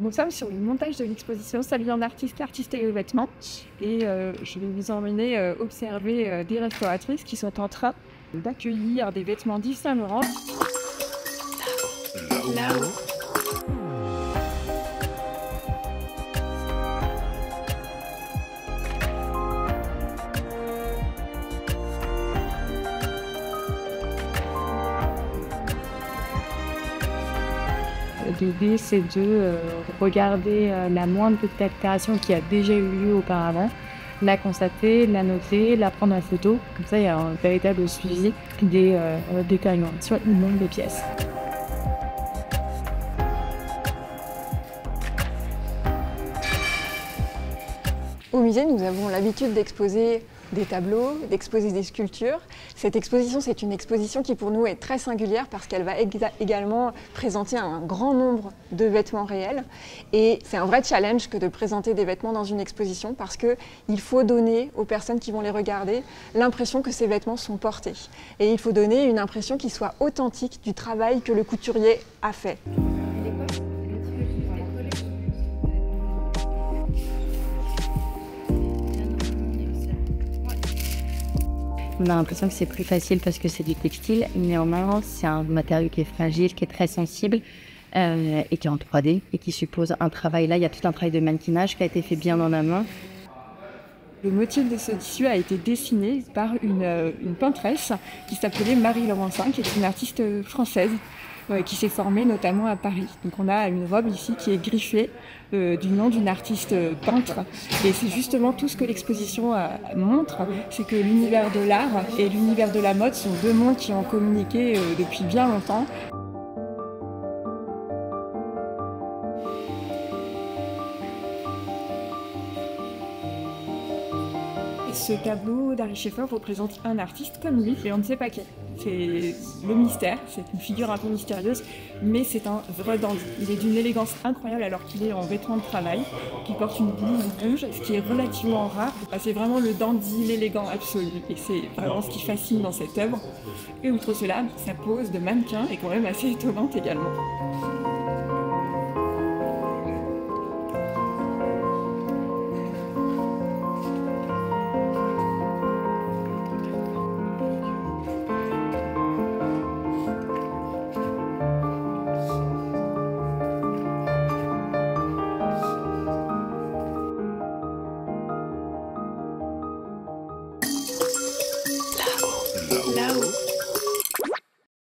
Nous sommes sur le montage de l'exposition Salut un artiste, l'artiste et le vêtement. Et je vais vous emmener observer des restauratrices qui sont en train d'accueillir des vêtements d'Yves Saint Laurent. Là-haut. L'idée, c'est de regarder la moindre petite altération qui a déjà eu lieu auparavant, la constater, la noter, la prendre en photo. Comme ça, il y a un véritable suivi des détériorations ou non des pièces. Au musée, nous avons l'habitude d'exposer des tableaux, d'exposer des sculptures. Cette exposition, c'est une exposition qui pour nous est très singulière parce qu'elle va également présenter un grand nombre de vêtements réels. Et c'est un vrai challenge que de présenter des vêtements dans une exposition parce qu'il faut donner aux personnes qui vont les regarder l'impression que ces vêtements sont portés. Et il faut donner une impression qui soit authentique du travail que le couturier a fait. On a l'impression que c'est plus facile parce que c'est du textile, néanmoins c'est un matériau qui est fragile, qui est très sensible et qui est en 3D et qui suppose un travail. Là, il y a tout un travail de mannequinage qui a été fait bien en amont. Le motif de ce tissu a été dessiné par une peintresse qui s'appelait Marie Laurencin, qui est une artiste française qui s'est formée notamment à Paris. Donc on a une robe ici qui est griffée du nom d'une artiste peintre. Et c'est justement tout ce que l'exposition montre, c'est que l'univers de l'art et l'univers de la mode sont deux mondes qui ont communiqué depuis bien longtemps. Ce tableau d'Ary Scheffer représente un artiste comme lui, et on ne sait pas quel. C'est le mystère, c'est une figure un peu mystérieuse, mais c'est un vrai dandy. Il est d'une élégance incroyable alors qu'il est en vêtements de travail, qu'il porte une blouse rouge, ce qui est relativement rare. C'est vraiment le dandy, l'élégant absolu, et c'est vraiment ce qui fascine dans cette œuvre. Et outre cela, sa pose de mannequin est quand même assez étonnante également.